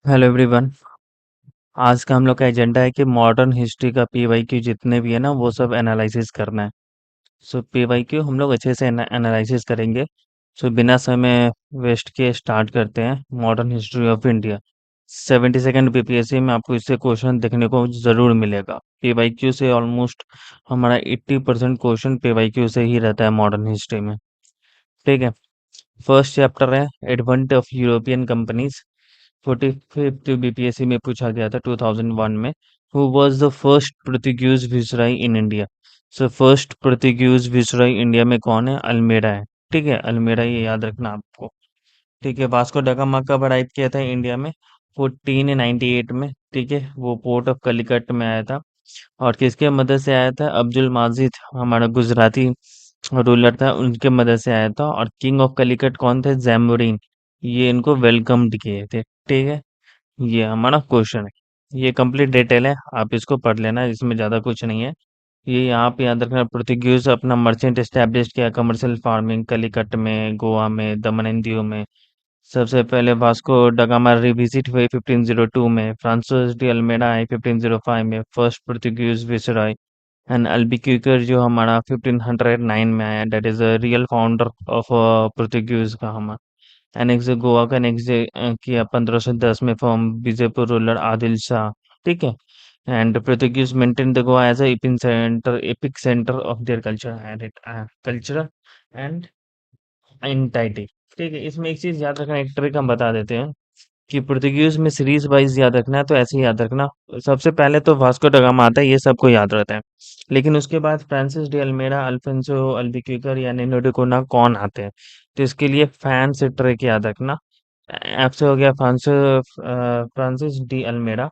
Hello everyone. आज का हम लोग का एजेंडा है कि मॉडर्न हिस्ट्री का पीवाईक्यू जितने भी है ना वो सब एनालिसिस करना है। सो पीवाईक्यू हम लोग अच्छे से एनालिसिस करेंगे। सो बिना समय वेस्ट किए स्टार्ट करते हैं। Modern history of India 72nd BPSC में आपको इससे क्वेश्चन देखने को ज़रूर मिलेगा। पीवाईक्यू से ऑलमोस्ट हमारा 80% क्वेश्चन पीवाईक्यू से ही रहता है मॉडर्न हिस्ट्री में। ठीक है। फर्स्ट चैप्टर है advent of European companies. 45th BPSC में पूछा गया था 2001 में। Who was the first Portuguese viceroy in India. So first Portuguese viceroy India में कौन है? अल्मेडा है। ठीक है, अल्मेडा ये याद रखना आपको। ठीक है, वास्को ड गामा कब अराइव किया था इंडिया में? 1498 में। ठीक है, वो पोर्ट ऑफ कलिकट में आया था। और किसके मदद से आया था? अब्दुल माजिद, हमारा गुजराती रूलर था, उनके मदद से आया था। और किंग ऑफ कलिकट कौन थे? जैम्बुरीन। ये इनको वेलकम किए थे। ठीक है, ये हमारा क्वेश्चन है। ये कंप्लीट डिटेल है, आप इसको पढ़ लेना, इसमें ज़्यादा कुछ नहीं है। ये यहाँ पे याद रखना, पोर्तुगीज अपना मर्चेंट एस्टेब्लिश किया कमर्शियल फार्मिंग कलिकट में, गोवा में, दमन एंड दीव में। सबसे पहले वास्को ड गामा रिविजिट हुए 1502 में। फ्रांसिस डी अल्मेडा आए 1505 में, first Portuguese viceroy. And Albuquerque जो हमारा 1509 में आया, that is a real founder of Portuguese का हमारा। एनेक्स गोवा का एनेक्स किया 1510 में फ्रॉम विजयपुर रूलर आदिल शाह। ठीक है। And Portuguese maintain the Goa as epic centre of their culture and entity. ठीक है, इसमें एक चीज याद रखना, एक ट्रिक हम बता देते हैं कि पोर्तुगीज में सीरीज वाइज याद रखना है, तो ऐसे ही याद रखना। सबसे पहले तो वास्को ड गामा आता है, ये सबको याद रहता है। लेकिन उसके बाद फ्रांसिस डी अल्मेडा, अल्फोंसो अल्बुक्यूर्क या नीनो डे कोना कौन आते हैं? तो इसके लिए फैन से ट्रिक याद रखना। एफ से हो गया फ्रांसिस डी अल्मेडा।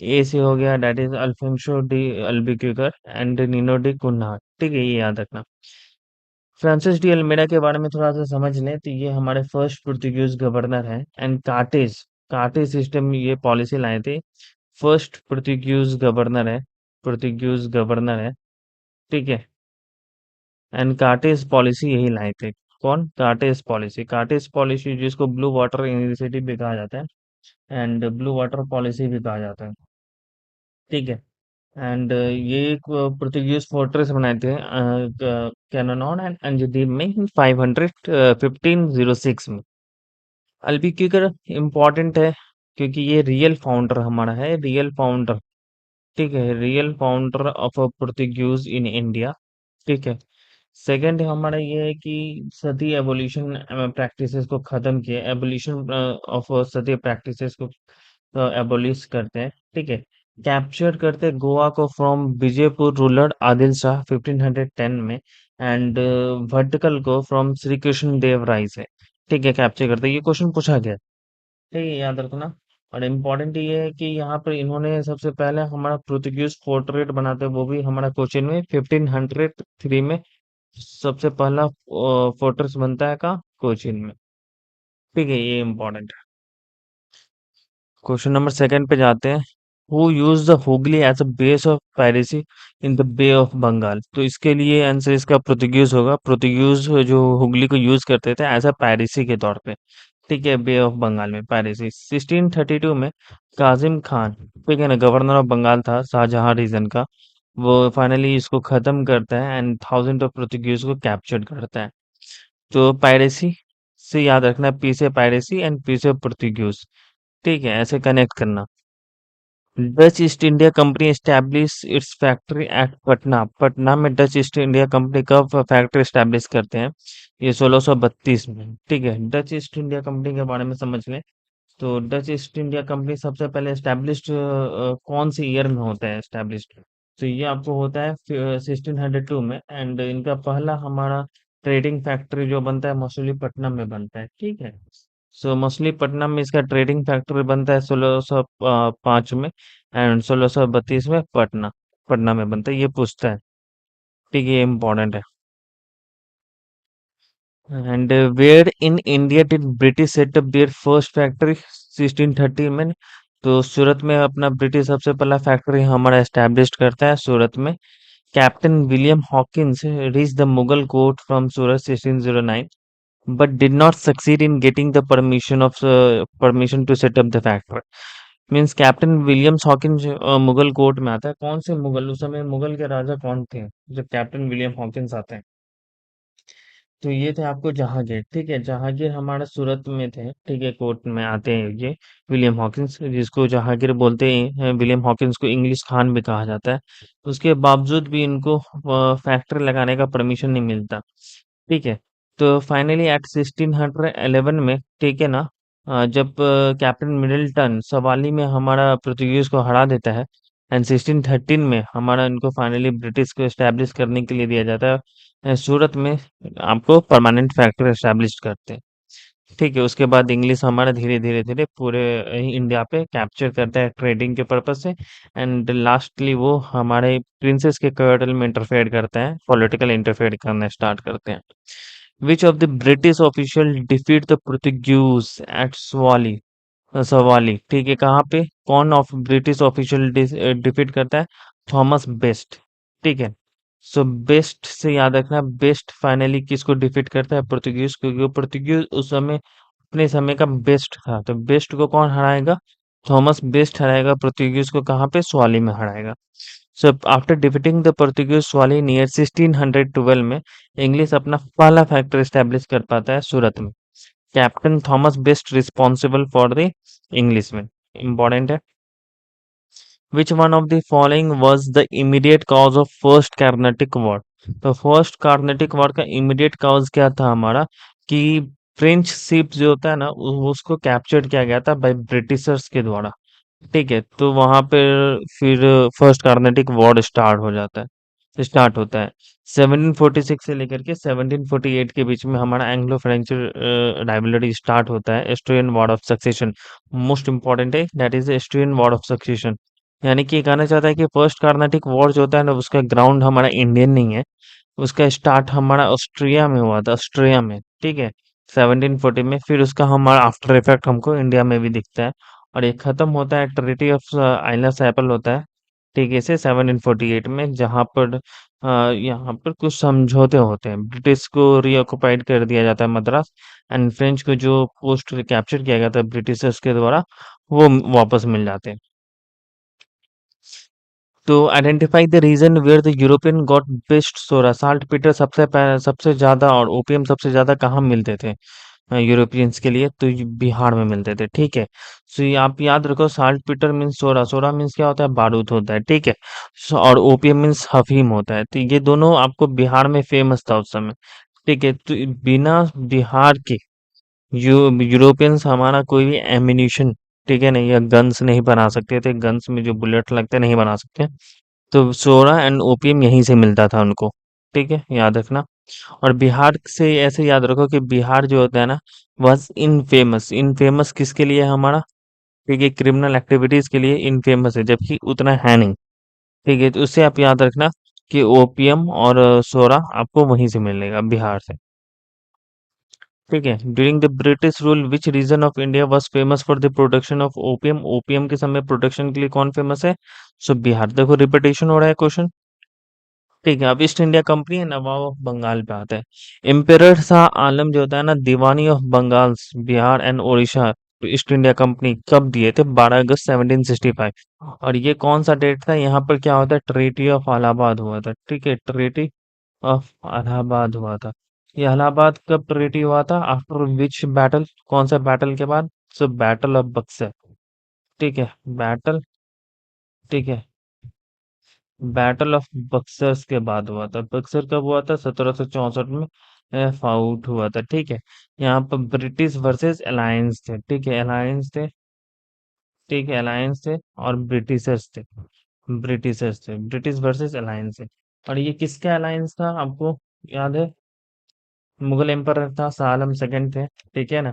ए से हो गया that is Alfonso de Albuquerque and Nino da Cunha. ठीक है, ये याद रखना। फ्रांसिस डी अल्मेडा के बारे में थोड़ा सा समझ लें तो ये हमारे फर्स्ट पुर्तगीज गवर्नर हैं। एंड कार्टेज कार्टेज सिस्टम ये पॉलिसी लाए थे। फर्स्ट पुर्तगीज गवर्नर है। ठीक है। एंड कार्टेज पॉलिसी यही लाए थे। कौन? कार्टेज पॉलिसी जिसको ब्लू वाटर इनिशिएटिव भी कहा जाता है एंड ब्लू वाटर पॉलिसी भी कहा जाता है। ठीक है। एंड ये एक पुर्तगीज फोर्ट्रेस बनाए थे कैनानॉन एंड अंजुदीप में 1506 में। अल्बुक्यूर्क इम्पोर्टेंट है क्योंकि ये रियल फाउंडर हमारा है, रियल फाउंडर। ठीक है, real founder of a Portuguese in India. ठीक है। सेकंड हमारा ये है कि सती एबोलिशन प्रैक्टिसेस को खत्म किया, एबोलिशन ऑफ सती प्रैक्टिसेस को एबोलिश करते हैं। ठीक है। कैप्चर करते हैं गोवा को फ्रॉम विजयपुर रूलर आदिल शाह 1510 में। एंड भटकल को फ्रॉम श्री कृष्ण देव राय से। ठीक है, कैप्चर करते हैं, ये क्वेश्चन पूछा गया। ठीक है, याद रखना। और इम्पोर्टेंट ये है कि यहाँ पर इन्होंने सबसे पहले हमारा पोर्तुगीज फोर्ट्रेट बनाते हैं, वो भी हमारा क्वेश्चन में 1503 में सबसे पहला फोर्ट्रेस बनता है का कोचीन में। ठीक है, ये इम्पोर्टेंट है। क्वेश्चन नंबर सेकंड पे जाते हैं। Who use the Hooghly as a base of piracy in the bay of Bengal. तो इसके लिए आंसर इसका पोर्तुगीज होगा। पोर्तुगीज जो हुगली को यूज करते थे एज अ पायरेसी के तौर पे। ठीक है, बे ऑफ बंगाल में पायरेसी। 1632 में काजिम खान, ठीक है ना, गवर्नर ऑफ बंगाल था, शाहजहां रीजन का। वो फाइनली इसको खत्म करता है एंड थाउजेंड ऑफ पोर्तुगीज को कैप्चर करता है। तो पायरेसी से याद रखना, पी से पायरेसी एंड पी से पोर्तुगीज। ठीक है, ऐसे कनेक्ट करना। Dutch east India company establish it's factory eight Patna. Patna में डच ईस्ट इंडिया कंपनी कब फैक्ट्री एस्टैब्लिश करते हैं? ये 1632 में। ठीक है, डच ईस्ट इंडिया कंपनी के बारे में समझ लें। तो डच ईस्ट इंडिया कंपनी सबसे पहले एस्टैब्लिश्ड कौन सी ईयर में होता है एस्टैब्लिश्ड? तो ये आपको होता है 1602 में। एंड इनका पहला हमारा ट्रेडिंग फैक्ट्री जो बनता है मछलीपट्टनम में बनता है। ठीक है। सो मछलीपट्टनम में इसका ट्रेडिंग फैक्ट्री बनता है 1605 में। एंड 1632 में पटना पटना में बनता है, ये पूछता है। ठीक है, ये इम्पोर्टेंट है। And where in India did British set up their first factory? 1630 में। तो सूरत में अपना ब्रिटिश सबसे पहला फैक्ट्री हमारा एस्टैब्लिश करता है सूरत में। Captain William Hawkins reach the Mughal court from Surat 1609। but did not succeed in getting the permission to set up the factory. Means captain Williams Hawkins Mughal court में आता है। कौन से मुगल, उस समय मुगल के राजा कौन थे जब कैप्टन विलियम हॉकिंस आते हैं? तो ये थे आपको जहांगीर। ठीक है, जहांगीर हमारा सूरत में थे। ठीक है, कोर्ट में आते हैं ये विलियम हॉकिंस, जिसको जहांगीर बोलते हैं। विलियम हॉकिंस को इंग्लिश खान भी कहा जाता है। उसके बावजूद भी इनको फैक्ट्री लगाने का परमिशन नहीं मिलता। ठीक है, तो फाइनली एट 1611 में, ठीक है ना, जब कैप्टन मिडल्टन सवाली में हमारा पोर्तुगीज को हरा देता है, एंड 1613 में हमारा इनको फाइनली ब्रिटिश को एस्टैब्लिश करने के लिए दिया जाता है। सूरत में आपको परमानेंट फैक्ट्री एस्टैब्लिश करते हैं। ठीक है, उसके बाद इंग्लिश हमारा धीरे धीरे धीरे पूरे इंडिया पे कैप्चर करता है ट्रेडिंग के पर्पज से। एंड लास्टली वो हमारे प्रिंसेस के कर्नल में इंटरफेयर करते हैं, पॉलिटिकल इंटरफेयर करना स्टार्ट करते हैं। Which of the British official defeat the Portuguese at Swally? ठीक है, कहाँ पे कौन ऑफ ब्रिटिश ऑफिशियल डिफीट करता है? Thomas best. ठीक है, सो बेस्ट से याद रखना, बेस्ट फाइनली किसको डिफीट करता है? पोर्तुगीज, क्योंकि पोर्तुगीज उस समय अपने समय का बेस्ट था। तो बेस्ट को कौन हराएगा? थॉमस बेस्ट हराएगा पोर्तुगीज को। कहाँ पे? स्वाली में हराएगा। So after defeating the Portuguese Swally near 1612 में, इंग्लिश अपना पहला फैक्ट्री स्टैब्लिश कर पाता है सूरत में। Captain Thomas best responsible for the English में। इंपॉर्टेंट है। Which one of the following was the immediate cause of First Carnatic War? तो फर्स्ट कार्नेटिक वॉर का इमीडिएट कॉज क्या था हमारा? कि फ्रेंच शिप जो होता है ना, उसको कैप्चर किया गया था बाय ब्रिटिशर्स के द्वारा। ठीक है, तो वहां पे फिर फर्स्ट कार्नेटिक वॉर स्टार्ट होता है। 1746 से लेकर के 1748 के बीच में हमारा एंग्लो फ्रेंच राइवलरी स्टार्ट होता है, Austrian war of succession. Most important है, that is Austrian war of succession. यानी कि ये कहना चाहता है कि फर्स्ट कार्नाटिक वॉर जो होता है ना, उसका ग्राउंड हमारा इंडियन नहीं है। उसका स्टार्ट हमारा ऑस्ट्रिया में हुआ था, ऑस्ट्रिया में। ठीक है, 1740 में। फिर उसका हमारा आफ्टर इफेक्ट हमको इंडिया में भी दिखता है। और ये खत्म होता है ट्रीटी ऑफ आइलस एपल होता है। ठीक है, से 1748 में, जहाँ पर यहाँ पर कुछ समझौते होते हैं। ब्रिटिश को रीऑक्युपाइड कर दिया जाता है मद्रास, एंड फ्रेंच को जो पोस्ट कैप्चर किया गया था ब्रिटिशर्स के द्वारा, वो वापस मिल जाते हैं। तो identify the region where the European got best सोरा। साल्ट पीटर सबसे ज्यादा और ओपीएम सबसे ज्यादा कहाँ मिलते थे यूरोपियंस के लिए? तो ये बिहार में मिलते थे। ठीक है, सो ये आप याद रखो, साल्ट पीटर मीन्स सोरा, सोरा मीन्स क्या होता है? बारूद होता है। ठीक है, और ओपीएम मीन्स अफीम होता है। तो ये दोनों आपको बिहार में फेमस था उस समय। ठीक है, तो बिना बिहार के यूरोपियंस हमारा कोई भी एमिनिशन, ठीक है, नहीं, या गन्स नहीं बना सकते थे। गन्स में जो बुलेट लगते नहीं बना सकते। तो सोरा एंड ओपीएम यहीं से मिलता था उनको। ठीक है, याद रखना। और बिहार से ऐसे याद रखो कि बिहार जो होता है ना, वह इनफेमस, इनफेमस किसके लिए है हमारा? ठीक है, क्रिमिनल एक्टिविटीज के लिए इनफेमस है, जबकि उतना है नहीं। ठीक है, तो उससे आप याद रखना कि ओपीएम और सोरा आपको वहीं से मिलेगा, बिहार से। ठीक है, during the British rule which region of India was famous for the production of opium? Opium के समय प्रोडक्शन के लिए कौन फेमस है? सो बिहार। देखो रिपीटेशन हो रहा है क्वेश्चन। ठीक है, अब ईस्ट इंडिया कंपनी है, नवाब ऑफ बंगाल पे आता है। एम्पेरर शाह आलम जो होता है ना, दीवानी ऑफ बंगाल, बिहार एंड उड़ीसा तो ईस्ट इंडिया कंपनी कब दिए थे? 12 अगस्त 1765। और ये कौन सा डेट था? यहाँ पर क्या होता है? ट्रीटी ऑफ इलाहाबाद हुआ था। ठीक है, ट्रीटी ऑफ इलाहाबाद हुआ था। ये इलाहाबाद कब ट्रीटी हुआ था? After which battle? कौन सा बैटल के बाद? सो बैटल ऑफ बक्सर। ठीक है, बैटल, ठीक है, बैटल ऑफ बक्सर्स के बाद हुआ था। बक्सर कब हुआ था? 1764 में आउट हुआ था। ठीक है, यहाँ पर ब्रिटिश वर्सेस अलायंस थे। ठीक है, अलायंस थे। ठीक है, अलायंस थे और ब्रिटिशर्स थे। ब्रिटिशर्स थे, ब्रिटिश वर्सेस अलायंस थे। और ये किसका अलायंस था आपको याद है? मुगल एम्परर था, शाह आलम सेकंड थे। ठीक है ना,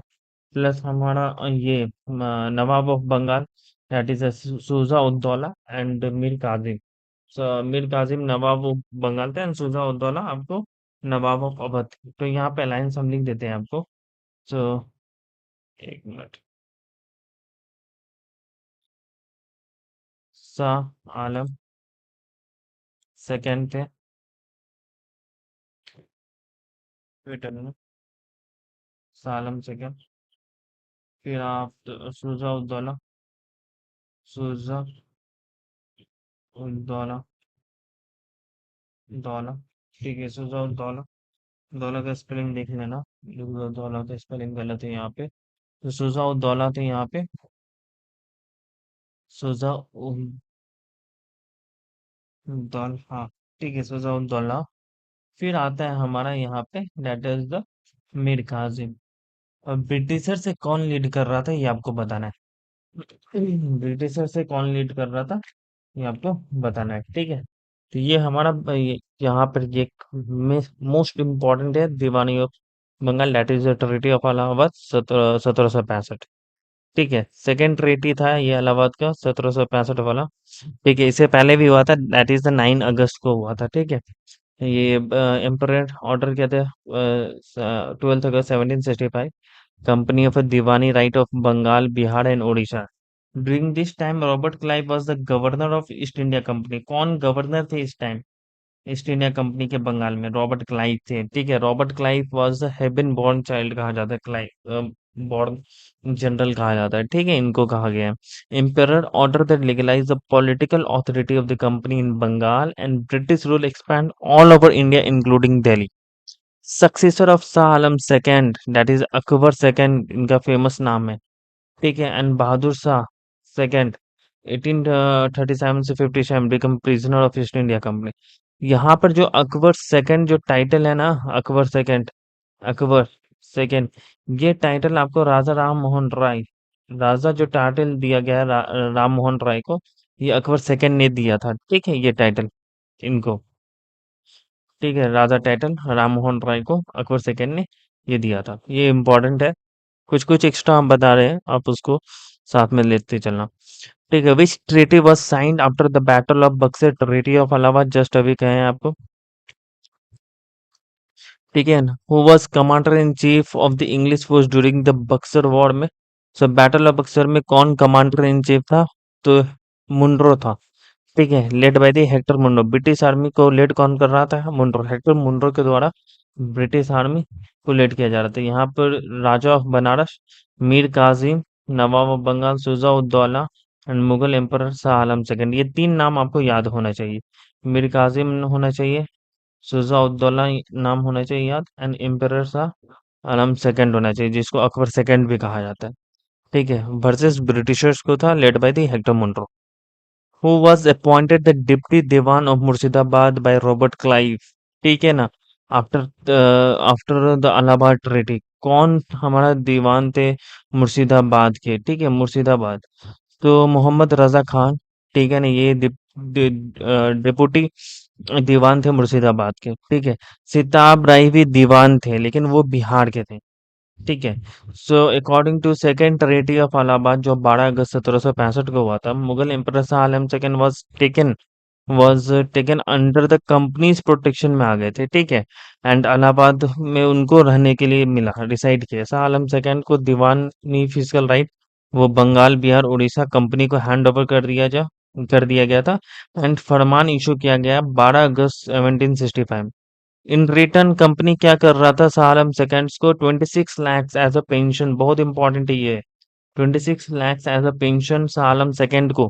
प्लस हमारा ये nawab of Bengal, that is Shuja ud-Daulah and Mir Kasim. Mir Kasim nawab of Bengal थे, एंड सूजा उद्दौला आपको नवाब ऑफ अवध। तो यहाँ पे अलायंस हम लिख देते हैं आपको। सो एक मिनट। शाह आलम सेकंड थे। Wait a minute। Shah Alam second. फिर आप शुजा उद्दौला। शुजा उद्दौला। दौला। ठीक है, शुजा उद्दौला। दौला का स्पेलिंग देख लेना। दौला का स्पेलिंग गलत है यहाँ पे। तो शुजा उद्दौला थे यहाँ पे। शुजा उद्दौला, हाँ। ठीक है, शुजा उद्दौला। फिर आता है हमारा यहाँ पे, that is the Mir Qasim. और ब्रिटिशर से कौन लीड कर रहा था ये आपको बताना है। ब्रिटिशर से कौन लीड कर रहा था ये आपको बताना है, ठीक है। तो ये हमारा यहाँ पर ये मोस्ट इम्पोर्टेंट है, Diwani of Bengal, that is the treaty of Allahabad 1765। ठीक है, सेकेंड ट्रीटी था ये इलाहाबाद का 1765 वाला। ठीक है, इससे पहले भी हुआ था, दैट इज द 9 अगस्त को हुआ था, ठीक है। ये एम्परर ऑर्डर क्या थे, 12 अगस्त 1765, company of Diwani right of Bengal, Bihar and Orissa. During this time Robert Clive was the governor of East India Company. कौन गवर्नर थे इस टाइम ईस्ट इंडिया कंपनी के बंगाल में? रॉबर्ट क्लाइव थे, ठीक है। Robert Clive was the heaven born child कहा जाता है, क्लाइव बॉर्न जनरल कहा जाता है, ठीक है, इनको कहा गया है। Emperor order that legalize the political authority of the company in Bengal and British rule expand all over India including Delhi. Successor of Shah Alam second, that is Akbar second, इनका फेमस नाम है, ठीक है। एंड बहादुर शाह सेकेंड, 1837 से 57, become prisoner of East India company. यहाँ पर जो Akbar second जो टाइटल है ना, अकबर सेकेंड, अकबर सेकेंड, ये टाइटल आपको राजा राम मोहन राय, राजा जो टाइटल दिया गया है राम मोहन राय को, ये अकबर सेकेंड ने दिया था, ठीक है, ये टाइटल इनको, ठीक है। राजा टाइटल राम मोहन राय को अकबर सेकेंड ने ये दिया था, ये इम्पोर्टेंट है। कुछ कुछ एक्स्ट्रा हम बता रहे हैं, आप उसको साथ में लेते चलना। ठीक है, which treaty was signed after the battle of Buxar? Treaty of Allahabad just अभी कहे हैं आपको, ठीक है ना। Who was commander in chief of the English force during the Buxar war में? सो बैटल ऑफ बक्सर में कौन कमांडर इन चीफ था? तो मुनरो था, ठीक है, led by the Hector Munro. British army को लेड कौन कर रहा था? मुनरो, हेक्टर मुनरो के द्वारा ब्रिटिश आर्मी को लेड किया जा रहा था। यहाँ पर Raja of Banaras Mir Qasim, Nawab of Bengal Shuja ud-Daula and Mughal emperor Shah Alam second, ये तीन नाम आपको याद होना चाहिए। मीर कासिम होना चाहिए, शुजा उद्दौला नाम होना चाहिए याद, and emperor Shah Alam second होना चाहिए, जिसको अकबर सेकंड भी कहा जाता है, ठीक है। वर्सेस ब्रिटिशर्स को था led by the Hector Munro. Who was appointed the deputy Diwan of Murshidabad by Robert Clive, ठीक है ना। After after the Allahabad treaty, कौन हमारा दीवान थे मुर्शिदाबाद के? ठीक है, मुर्शिदाबाद, तो मोहम्मद रजा खान, ठीक है ना, ये डिप्टी दीवान थे मुर्शिदाबाद के, ठीक है। सिताब राय भी दीवान थे, लेकिन वो बिहार के थे, ठीक है। So according to second treaty of Allahabad जो 12 अगस्त 1765 को हुआ था, Mughal emperor Shah Alam second was taken under the company's protection में आ गए थे, ठीक है। एंड इलाहाबाद में उनको रहने के लिए मिला, डिसाइड किया। शाह आलम सेकंड को दीवानी फिजिकल राइट वो बंगाल, बिहार, उड़ीसा कंपनी को हैंड ओवर कर दिया गया था। एंड फरमान इशू किया गया 12 अगस्त 1765। इन रिटर्न कंपनी क्या कर रहा था शाह आलम सेकंड्स को? 26 लाख एज अ पेंशन, बहुत इंपॉर्टेंट है ये। 26 lakh as a pension Shah Alam second को,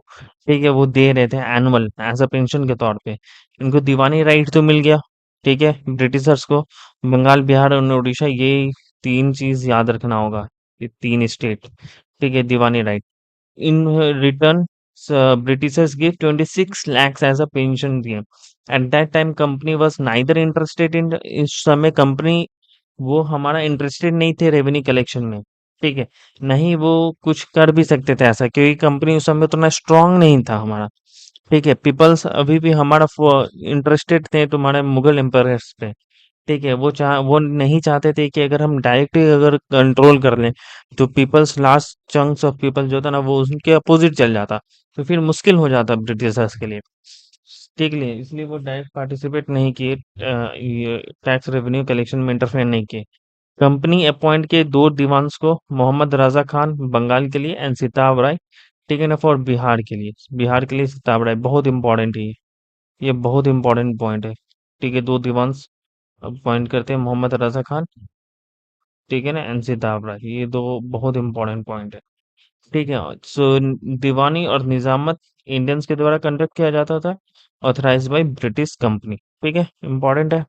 ठीक है, वो दे रहे थे एनुअल एज अ पेंशन के तौर पे। इनको दीवानी राइट तो मिल गया, ठीक है, ब्रिटिशर्स को। बंगाल, बिहार और उड़ीसा, ये तीन चीज याद रखना होगा, ये तीन स्टेट, ठीक है, दीवानी right. In return, Britishers gave 26 lakhs as a pension दिए। At that time, company was neither interested in, इस समय कंपनी वो हमारा इंटरेस्टेड नहीं थे रेवेन्यू कलेक्शन में, ठीक है। नहीं वो कुछ कर भी सकते थे ऐसा, क्योंकि कंपनी उस समय उतना स्ट्रांग नहीं था हमारा, ठीक है। पीपल्स अभी भी हमारा इंटरेस्टेड थे तुम्हारे मुगल एम्पायर्स पे, ठीक है। वो नहीं चाहते थे कि अगर हम डायरेक्टली अगर कंट्रोल कर लें, तो people's last chunks of people जो था ना, वो उनके अपोजिट चल जाता, तो फिर मुश्किल हो जाता ब्रिटिशर्स के लिए, ठीक है। इसलिए वो डायरेक्ट पार्टिसिपेट नहीं किए, ये टैक्स रेवेन्यू कलेक्शन में इंटरफेयर नहीं किए। कंपनी अपॉइंट किए दो दीवान्स को, मोहम्मद रजा खान बंगाल के लिए एंड सिताब राय, ठीक है ना, फॉर बिहार के लिए। बिहार के लिए सिताब राय बहुत इंपॉर्टेंट है ये बहुत इंपॉर्टेंट पॉइंट है, ठीक है। दो दीवान अपॉइंट करते हैं, मोहम्मद रजा खान ठीक है ना, एनसी दाबरा, ये दो बहुत इंपॉर्टेंट पॉइंट है। ठीक है। सो दीवानी और निजामत इंडियंस के द्वारा कंडक्ट किया जाता था, ऑथराइज्ड बाय ब्रिटिश कंपनी। ठीक है, इंपॉर्टेंट है।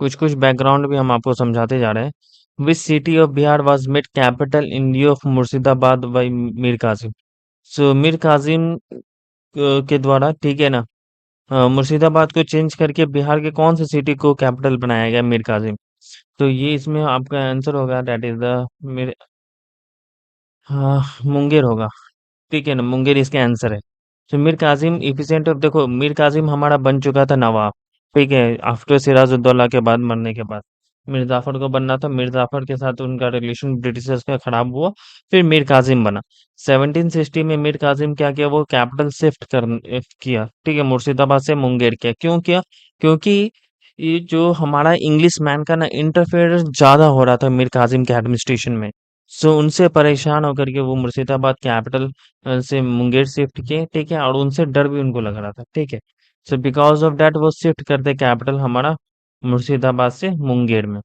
कुछ कुछ बैकग्राउंड भी हम आपको समझाते जा रहे हैं। Which city of Bihar was made capital in lieu of Murshidabad by Mir Qasim. So Mir Qasim के द्वारा, ठीक है ना, मुर्शिदाबाद को चेंज करके बिहार के कौन सी सिटी को कैपिटल बनाया गया, मीर कासिम। तो ये इसमें आपका आंसर होगा, दैट इज द मेरे, हाँ, मुंगेर होगा। ठीक है ना, मुंगेर इसका आंसर है। तो मीर कासिम इफिशिएंट ऑफ, देखो मीर कासिम हमारा बन चुका था नवाब। ठीक है, आफ्टर सिराजुद्दौला के बाद, मरने के बाद मीर जाफर को बनना था। मीर जाफर के साथ उनका रिलेशन ब्रिटिशर्स का खराब हुआ, फिर मीर कासिम बना। 1760 में मीर कासिम क्या किया, वो कैपिटल शिफ्ट किया। ठीक है, मुर्शिदाबाद से मुंगेर किया। क्यों किया? क्योंकि ये जो हमारा इंग्लिश मैन का ना इंटरफेरेंस ज्यादा हो रहा था मीर कासिम के एडमिनिस्ट्रेशन में। सो उनसे परेशान होकर के वो मुर्शिदाबाद कैपिटल से मुंगेर शिफ्ट किए। ठीक है, और उनसे डर भी उनको लग रहा था। ठीक है, सो बिकॉज ऑफ दैट वो शिफ्ट करते कैपिटल हमारा मुर्शिदाबाद से मुंगेर में।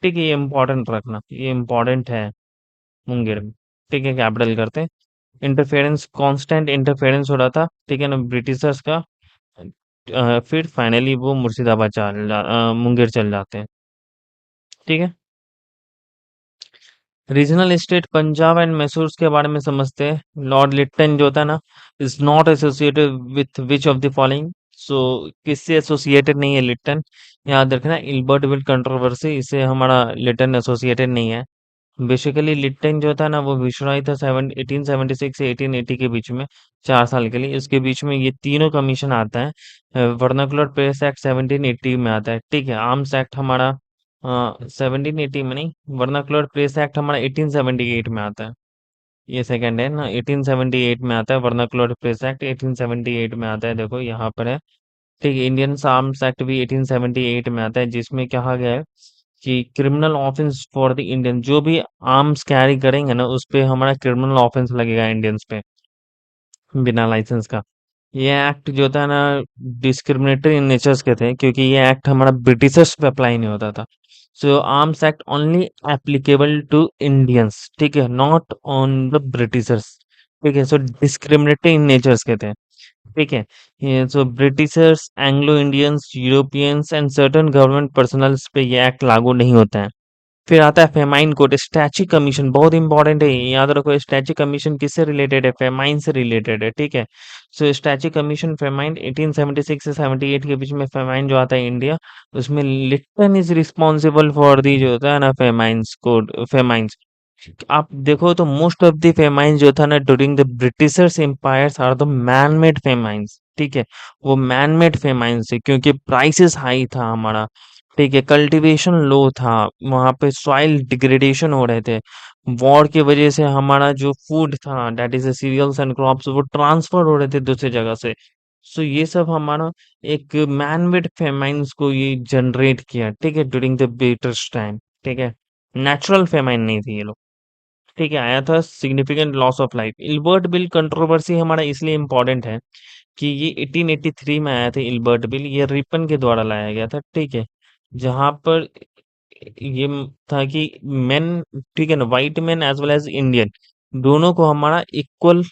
ठीक है, ये इम्पोर्टेंट रखना, ये इम्पोर्टेंट है, मुंगेर में। ठीक है, कैपिटल करते हैं। इंटरफेरेंस, कांस्टेंट इंटरफेरेंस हो रहा था, ठीक है ना, ब्रिटिशर्स का। फिर फाइनली वो मुंगेर चल जाते हैं। ठीक है। Regional state Punjab and Mysore के बारे में समझते हैं। लॉर्ड लिट्टन जो होता है ना, is not associated with which of the following. So किससे एसोसिएटेड नहीं है लिट्टन? याद रखना, इल्बर्ट बिल कंट्रोवर्सी, इससे हमारा लिट्टन एसोसिएटेड नहीं है। बेसिकली लिट्टन जो था ना, वो विश्राई था 1876 से 1880 के बीच में, 4 साल के लिए। इसके बीच में ये तीनों कमीशन आता है। वर्नाकुलर प्रेस एक्ट 1780 में आता है। ठीक है, आर्म्स एक्ट हमारा 1780 में नहीं, वर्नाकुलर प्रेस एक्ट हमारा 1878 में आता है। ये सेकंड है ना, 1878 में आता है वर्नाकुलर प्रेस एक्ट, 1878 में आता है, देखो यहाँ पर है। ठीक है, इंडियन आर्म्स एक्ट भी 1878 में आता है, जिसमें कहा गया है कि criminal offence for the Indian, जो भी आर्म्स कैरी करेंगे ना, उस पे हमारा क्रिमिनल ऑफेंस लगेगा इंडियंस पे, बिना लाइसेंस का। ये एक्ट जो था ना, डिस्क्रिमिनेटरी इन नेचर्स के थे, क्योंकि ये एक्ट हमारा ब्रिटिशर्स पे अप्लाई नहीं होता था। So arms act only applicable to Indians, ठीक है, नॉट ऑन द ब्रिटिशर्स। ठीक है, सो डिस्क्रिमिनेटरी इन नेचर्स के थे। ठीक है, ये so Britishers, Anglo Indians, Europeans and certain government personals पे ये एक्ट लागू नहीं होता है। फिर आता है फेमाइन कोड, स्टैची कमीशन, बहुत इंपॉर्टेंट है, याद रखो। स्टैची कमीशन किससे रिलेटेड है? फेमाइन से रिलेटेड है। ठीक है, सो स्टैची कमीशन फेमाइन 1876 से 78 के बीच में, फेमाइन जो आता है इंडिया, उसमें Lipton is responsible for the, जो होता है ना, फेमाइंस कोड, फेमाइंस। आप देखो तो मोस्ट ऑफ द फेमाइंस जो था ना during the Britishers empires are the man made famines. ठीक है, वो मैन मेड फेमाइंस है, क्योंकि प्राइसेस हाई था हमारा। ठीक है, कल्टीवेशन लो था, वहां पे सॉइल डिग्रेडेशन हो रहे थे। वॉर की वजह से हमारा जो फूड था, that is cereals and crops, वो ट्रांसफर हो रहे थे दूसरी जगह से। सो ये सब हमारा एक मैन मेड फेमाइंस को ये जनरेट किया। ठीक है, ड्यूरिंग द ब्रिटिश टाइम। ठीक है, नेचुरल फेमाइन नहीं थी ये लोग। ठीक है, आया था significant loss of life. Ilbert bill controversy हमारा इसलिए इम्पोर्टेंट है कि ये 1883 में आया था इल्बर्ट बिल, ये रिपन के द्वारा लाया गया था। ठीक है, जहां पर ये था कि मेन, ठीक है ना, white man as well as Indian, दोनों को हमारा इक्वल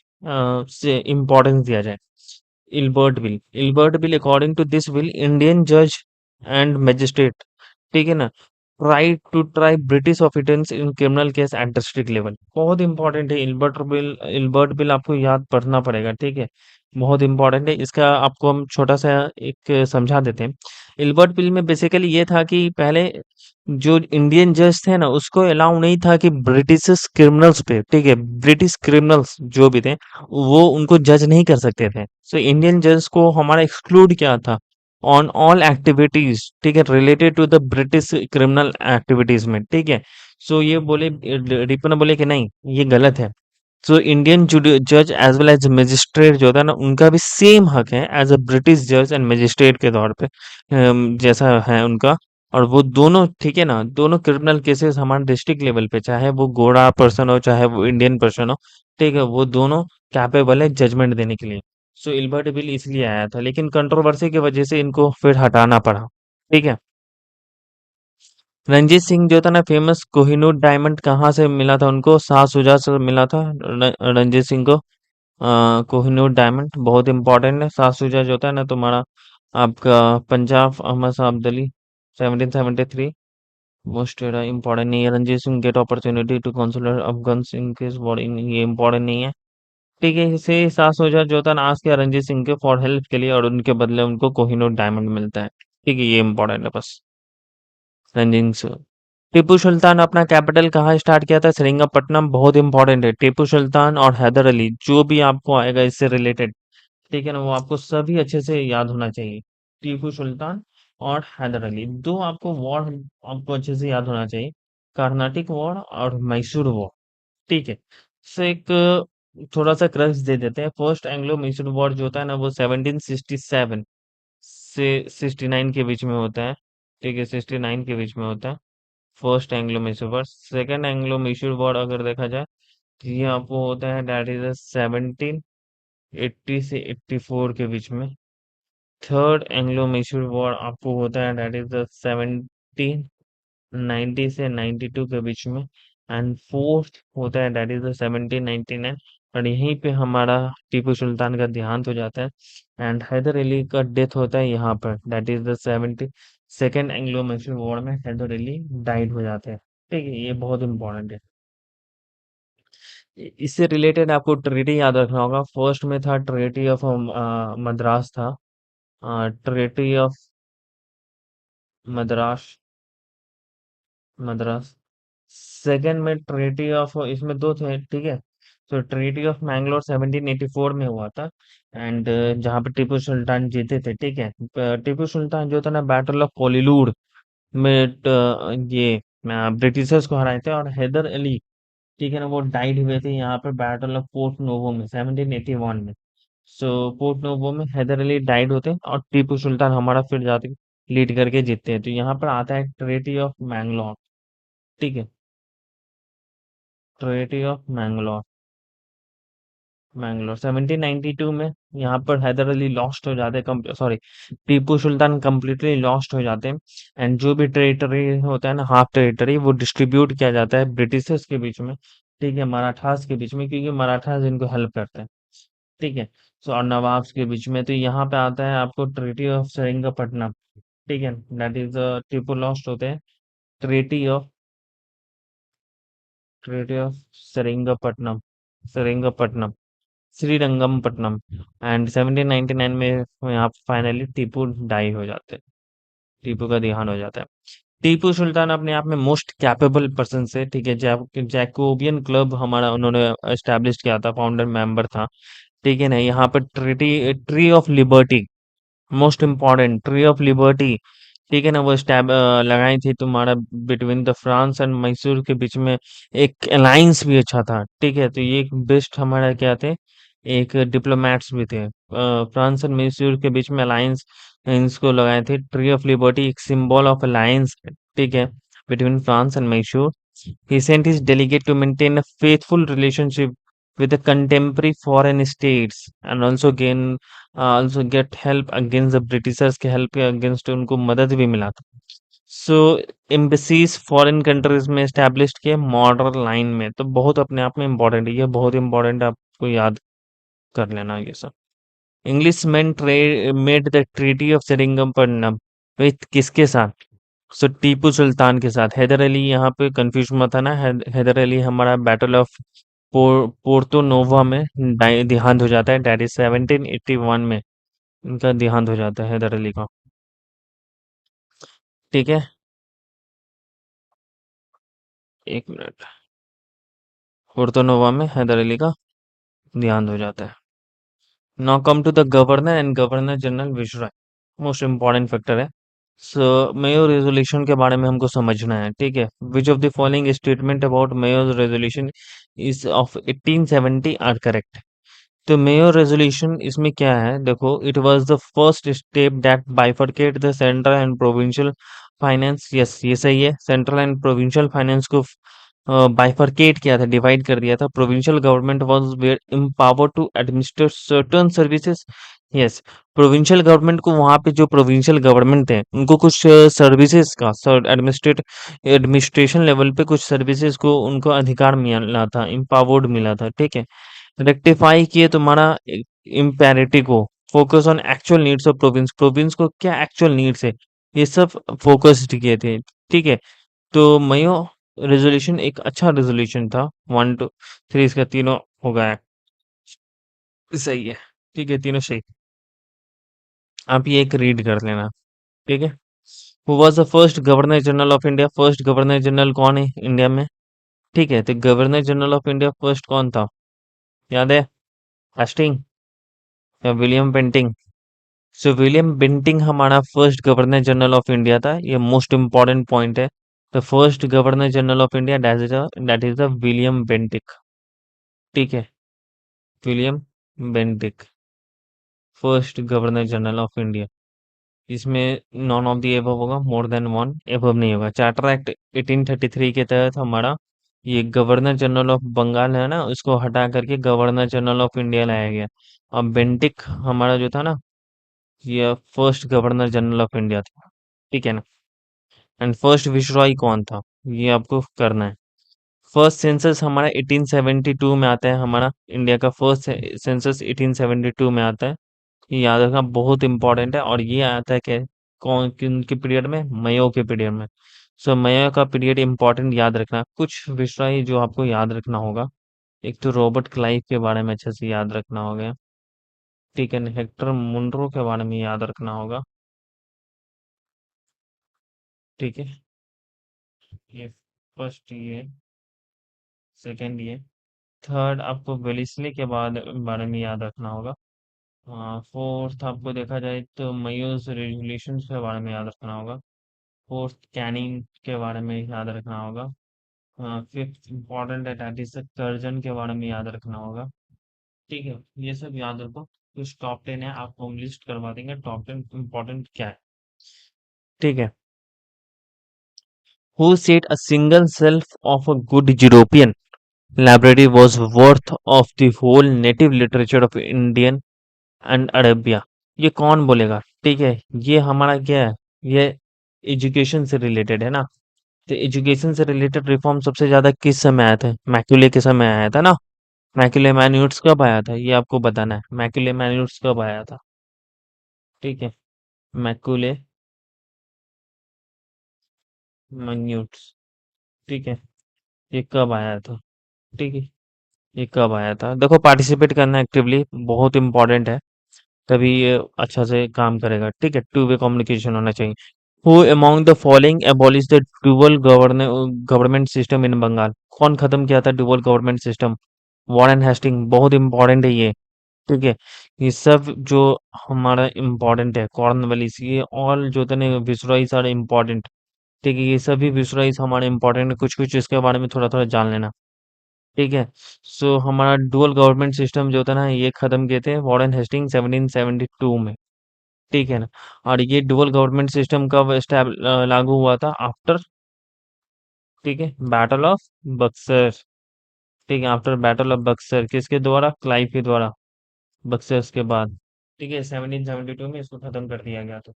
से इम्पोर्टेंस दिया जाए। Ilbert bill, according to this bill, Indian जज एंड मजिस्ट्रेट, ठीक है ना, try British officers in criminal case at district level. बहुत इंपॉर्टेंट है इल्बर्ट बिल। इल्बर्ट बिल आपको याद पढ़ना पड़ेगा। ठीक है, बहुत इंपॉर्टेंट है। इसका आपको हम छोटा सा एक समझा देते हैं। इल्बर्ट बिल में बेसिकली ये था कि पहले जो इंडियन जज थे ना, उसको अलाउ नहीं था कि ब्रिटिश क्रिमिनल्स पे, ठीक है, ब्रिटिश क्रिमिनल्स जो भी थे, वो उनको जज नहीं कर सकते थे। सो इंडियन जज को हमारा एक्सक्लूड किया था ऑन ऑल एक्टिविटीज, ठीक है, related to the British criminal activities में। ठीक है, सो ये बोले, रिपन बोले कि नहीं, ये गलत है। सो इंडियन जज एज वेल एज मजिस्ट्रेट जो होता है ना, उनका भी सेम हक है एज अ ब्रिटिश जज एंड मजिस्ट्रेट के तौर पे, जैसा है उनका। और वो दोनों, ठीक है ना, दोनों क्रिमिनल केसेस हमारे डिस्ट्रिक्ट लेवल पे, चाहे वो गोरा पर्सन हो, चाहे वो इंडियन पर्सन हो, ठीक है, वो दोनों कैपेबल है जजमेंट देने के लिए। सो इल्बर्ट बिल इसलिए आया था, लेकिन कंट्रोवर्सी की वजह से इनको फिर हटाना पड़ा। ठीक है, रंजीत सिंह जो था ना फेमस कोहिनूर डायमंड कहाँ से मिला था उनको? शाह शुजा से मिला था रंजीत सिंह को। कोहिनूर डायमंड बहुत इंपॉर्टेंट है। शाह शुजा जो था ना तुम्हारा आपका पंजाब अहमद शाह अब्दाली 1773 मोस्ट इंपॉर्टेंट नहीं है। Ranjit Singh get opportunity to consular Afghan Singh के बॉडी, ये इंपॉर्टेंट नहीं है। ठीक है, इसे शाह शुजा जो था ना आज के रंजीत सिंह के फॉर हेल्प के लिए और उनके बदले उनको कोहिनूर डायमंड मिलता है। ठीक है, ये इंपॉर्टेंट है बस। रंजीत सिंह। टीपू सुल्तान अपना कैपिटल कहाँ स्टार्ट किया था? श्रीरंगपट्टनम। बहुत इंपॉर्टेंट है। टीपू सुल्तान और हैदर अली जो भी आपको आएगा इससे रिलेटेड, ठीक है ना, वो आपको सभी अच्छे से याद होना चाहिए। टीपू सुल्तान और हैदर अली दो आपको वॉर आपको अच्छे से याद होना चाहिए। कार्नाटिक वॉर और मैसूर वॉर। ठीक है, तो एक थोड़ा सा क्रक्स दे देते हैं। फर्स्ट एंग्लो मैसूर वॉर जो होता है ना वो 1767 से 69 के बीच में होता है। ठीक है, 69 के बीच में होता है first Anglo Mysore war. Second Anglo Mysore war अगर देखा जाए तो ये आपको होता है दैट इज 1780 से 84 के बीच में। थर्ड एंग्लो मैसूर वॉर आपको होता है दैट इज 1790 से 92 के बीच में। एंड फोर्थ होता है दैट इज 1799। और यहीं पे हमारा टीपू सुल्तान का देहांत हो जाता है। एंड हैदर अली का डेथ होता है यहाँ पर that is the 72nd Anglo Mysore war में हैदर अली डाइड हो जाते हैं। ठीक है, ये बहुत इंपॉर्टेंट है। इससे रिलेटेड आपको ट्रिटी याद रखना होगा। फर्स्ट में था ट्रिटी ऑफ मद्रास था। Treaty of Madras Madras. Second में ट्रिटी ऑफ, इसमें दो थे, ठीक है। तो ट्रिटी ऑफ मैंगलोर 1784 में हुआ था। एंड जहाँ पे टीपू सुल्तान जीते थे। ठीक है, टीपू सुल्तान जो था ना बैटल ऑफ पोलीलूर में ये ब्रिटिशर्स को हराए थे। और हैदर अली, ठीक है ना, वो डाइड हुए थे यहाँ पे बैटल ऑफ पोर्ट नोवो में 1781 में। सो पोर्ट नोवो में हैदर अली डाइड होते हैं और टीपू सुल्तान हमारा फिर जाके लीड करके जीतते हैं। तो यहाँ पर आता है ट्रेटी ऑफ मैंगलोर। ठीक है, ट्रेटी ऑफ मैंगलोर। मैंगलोर 1792 में यहाँ पर हैदर अली लॉस्ट हो जाते हैं, sorry, Tipu Sultan completely lost हो जाते हैं। एंड जो भी टेरिटरी होता है ना, हाफ टेरिटरी, वो डिस्ट्रीब्यूट किया जाता है ब्रिटिशर्स के बीच में। ठीक है, मराठास के बीच में, क्योंकि मराठास इनको हेल्प करते हैं। ठीक है, सो और नवाब्स के बीच में। तो यहाँ पे आता है आपको ट्रीटी ऑफ सेरिंगपट्टनम। ठीक है, दैट इज टीपू लॉस्ट होते हैं। Treaty of treaty of Seringapatam Seringapatam Srirangapatnam. And 1799 में यहाँ फाइनली टीपू डाई हो जाते हैं। टीपू का देहांत हो जाता है। टीपू सुल्तान अपने आप में मोस्ट कैपेबल पर्सन से, ठीक है, जैकोबियन क्लब हमारा उन्होंने एस्टेब्लिश किया था, फाउंडर मेंबर था। ठीक है ना, यहाँ पर tree of liberty, most important tree of liberty, ठीक है ना, वो स्टैब लगाई थी तुम्हारा between the France and Mysore के बीच में। एक अलायंस भी अच्छा था। ठीक है, तो ये एक बेस्ट हमारा क्या थे, एक डिप्लोमेट्स भी थे। फ्रांस एंड मैसूर के बीच में अलायंस इसको लगाए थे। ट्री ऑफ लिबर्टी एक सिंबल ऑफ अलायंस, ठीक है, between France and Mysore. He sent his delegate to maintain a faithful relationship with the contemporary foreign states and also get help against the Britishers के help के against उनको मदद भी मिला था। सो एम्बेसीज फॉरेन कंट्रीज में established किए मॉडर्न लाइन में। तो बहुत अपने आप में इम्पोर्टेंट है, ये बहुत इम्पोर्टेंट है, आपको याद कर लेना ये सब। Englishman made the treaty of Seringapatam with किसके साथ? सो टीपू सुल्तान के साथ। हैदर अली यहाँ पे कंफ्यूज मत है ना, हैदर अली हमारा बैटल ऑफ पोर्तो नोवा में देहांत हो जाता है, दैट इज 1781 में इनका देहांत हो जाता है हैदर अली का। ठीक है, एक मिनट। पोर्तो नोवा में हैदर अली का देहांत हो जाता है। Now come to the governor and governor general viceroy, most important factor है। सो मेयो रेजोल्यूशन के बारे में हमको समझना है। ठीक है, which of the following statement about Mayo resolution is of 1870 are correct? तो मेयो रेजोल्यूशन इसमें क्या है, देखो, it was the first step that bifurcate the central and provincial finance. Yes, ये सही है। सेंट्रल एंड प्रोविंशियल फाइनेंस को bifurcate किया था, डिवाइड कर दिया था। Provincial government was where empowered to administer certain services, yes, provincial government को वहाँ पे जो प्रोविंशियल गवर्नमेंट थे, उनको कुछ सर्विसेज़ का एडमिनिस्ट्रेशन लेवल पे कुछ सर्विसेज़ को उनको अधिकार मिला था, एम्पावर्ड मिला था, ठीक है? रेक्टिफाई किए तुम्हारा इम्पेरेटिव को, focus on actual needs of province, province को क्या एक्चुअल नीड्स है, ये सब फोकस्ड किए थे, ठीक है? तो मयो रेज़ोल्यूशन एक अच्छा रेज़ोल्यूशन था, 1 टू 3 इसका तीनों हो गया, सही है, ठीक है, तीनों सही। आप ये एक रीड कर लेना, ठीक है? Who was the first governor general of India, first governor general कौन है इंडिया में? ठीक है, तो governor general of India first कौन था, याद है? हेस्टिंग या विलियम बेंटिंक? सो विलियम बेंटिंक हमारा first governor general of India था, ये मोस्ट इंपॉर्टेंट पॉइंट है। The first governor general of India that is the William Bentinck, ठीक है? William Bentinck first governor general of India. इसमें none of the above होगा, more than one above नहीं होगा। Charter act 1833 के तहत हमारा ये गवर्नर जनरल ऑफ बंगाल है ना, उसको हटा करके गवर्नर जनरल ऑफ इंडिया लाया गया। अब बेंटिक हमारा जो था ना, ये first governor general of India था, ठीक है ना? एंड फर्स्ट विसरॉय कौन था, ये आपको करना है। फर्स्ट सेंसस हमारा 1872 में आता है, हमारा इंडिया का फर्स्ट सेंसस 1872 में आता है। ये याद रखना बहुत इंपॉर्टेंट है, और ये आता है कि कौन किन के पीरियड में, मयो के पीरियड में। सो मयो का पीरियड इंपॉर्टेंट याद रखना, कुछ विषय जो आपको याद रखना होगा। एक तो रॉबर्ट क्लाइव के बारे में अच्छे से याद रखना होगा, ठीक है? हेक्टर मुनरो के बारे में याद रखना होगा, ठीक है? ये फर्स्ट, ये सेकेंड, ये थर्ड आपको वेलिस्ली के बाद बारे में याद रखना होगा। फोर्थ आपको देखा जाए तो मयोज रेगुलेशन के बारे में याद रखना होगा। फोर्थ कैनिंग के बारे में याद रखना होगा। फिफ्थ इम्पोर्टेंट है दैट इज कर्जन के बारे में याद रखना होगा, ठीक है? ये सब याद रखो। कुछ टॉप 10 है, आपको हम लिस्ट करवा देंगे टॉप 10 इम्पोर्टेंट क्या है, ठीक है? Who set a single shelf of a good European library was worth of the whole native literature of Indian and Arabia? ये कौन बोलेगा, ठीक है? ये हमारा क्या है, ये एजुकेशन से रिलेटेड है ना। तो एजुकेशन से रिलेटेड रिफॉर्म सबसे ज्यादा किस समय आया था? मैक्युले के समय आया था ना। मैक्युले मैन्यूट्स कब आया था, ये आपको बताना है। मैक्युले मैन्यूट्स कब आया था, ठीक है? मैक्युले मैन्यूट्स, ठीक है? ये कब आया था, ठीक है? ये कब आया था? देखो, पार्टिसिपेट करना एक्टिवली बहुत इंपॉर्टेंट है, तभी ये अच्छा से काम करेगा, ठीक है? टू वे कम्युनिकेशन होना चाहिए। Who among the following abolish the dual government system in Bengal? कौन खत्म किया था dual government system? Warren Hasting, बहुत इंपॉर्टेंट है ये, ठीक है? ये सब जो हमारा इंपॉर्टेंट है, कॉर्नवालिस, ये ऑल जो थे विसरॉइस आर इम्पोर्टेंट, ठीक है? ये सभी विसरॉइस हमारे इंपॉर्टेंट है, कुछ कुछ इसके बारे में थोड़ा थोड़ा जान लेना, ठीक है? सो हमारा डुअल गवर्नमेंट सिस्टम जो था ना, ये खत्म किए थे वॉरेन हेस्टिंग 1772 में, ठीक है ना? और ये डुअल गवर्नमेंट सिस्टम कब लागू हुआ था? आफ्टर, ठीक है, बैटल ऑफ बक्सर, ठीक है? आफ्टर बैटल ऑफ बक्सर, किसके द्वारा? क्लाइव के द्वारा, बक्सर के बाद, ठीक है? 1772 में इसको खत्म कर दिया गया था,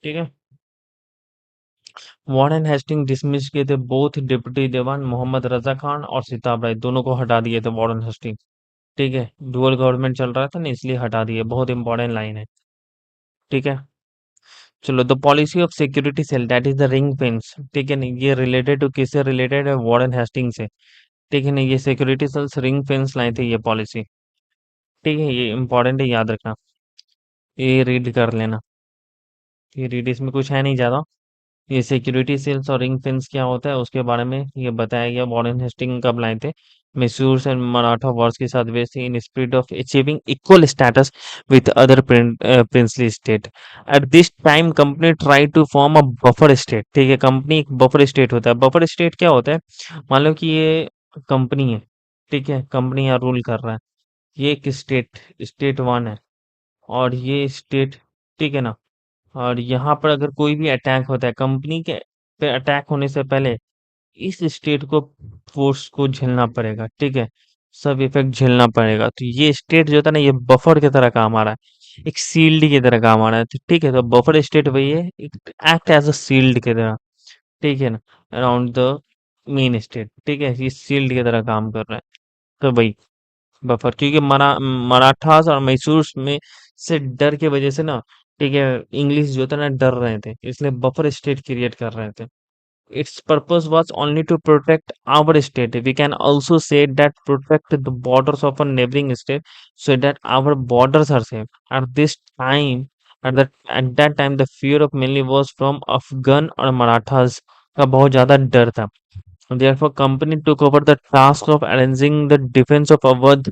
ठीक है? वॉरेन हेस्टिंग डिसमिस किए थे बोथ डिप्टी दीवान मोहम्मद रजा खान और सिताब राय, दोनों को हटा दिए थे वॉरेन हेस्टिंग, ठीक है? डुअल गवर्नमेंट चल रहा था ना, इसलिए हटा दिए, बहुत इंपॉर्टेंट लाइन है, ठीक है? चलो, the policy of security cell that is the ring fence, ठीक है ना? ये रिलेटेड टू किससे रिलेटेड है? वॉरेन हेस्टिंग से, ठीक है ना? ये सिक्योरिटी सेल्स रिंग फेंस लाए थे ये पॉलिसी, ठीक है? ये इंपॉर्टेंट है, याद रखना। ये रीड कर लेना, ये रीड, इसमें कुछ है नहीं ज्यादा। ये सिक्योरिटी सेल्स और रिंग फेंस क्या होता है उसके बारे में ये बताया गया। वॉरेन हेस्टिंग कब लाए थे? मैसूर एंड मराठा वॉर्स के साथ वे थे in spirit of achieving equal status with other princely state. At this time company try to form a buffer state, ठीक है? कंपनी एक बफर स्टेट होता है। बफर स्टेट क्या होता है? मान लो कि ये कंपनी है, ठीक है? कंपनी यहाँ रूल कर रहा है, ये एक स्टेट, स्टेट वन है, और ये स्टेट, ठीक है ना? और यहाँ पर अगर कोई भी अटैक होता है कंपनी के पे, अटैक होने से पहले इस स्टेट को फोर्स को झेलना पड़ेगा, ठीक है? सब इफेक्ट झेलना पड़ेगा। तो ये स्टेट जो था ना, ये बफर की तरह काम आ रहा है, एक सील्ड की तरह काम आ रहा है। तो ठीक है, तो बफर स्टेट वही है, एक्ट एज अ सील्ड की तरह, ठीक है ना, अराउंड द मेन स्टेट। ठीक है, ये सील्ड की तरह काम कर रहा है। तो भाई बफर, क्योंकि मराठास और मैसूर में से डर की वजह से ना, ठीक है, इंग्लिश जो था ना डर रहे थे, इसलिए बफर स्टेट क्रिएट कर रहे थे। Its purpose was only to protect our state. We can also say that protect the borders of a neighboring state so that our borders are safe. At this time, at that time, the fear of mainly was from Afghan और मराठास का बहुत ज्यादा डर था। Therefore, company took over the task of arranging the defense of Awadh।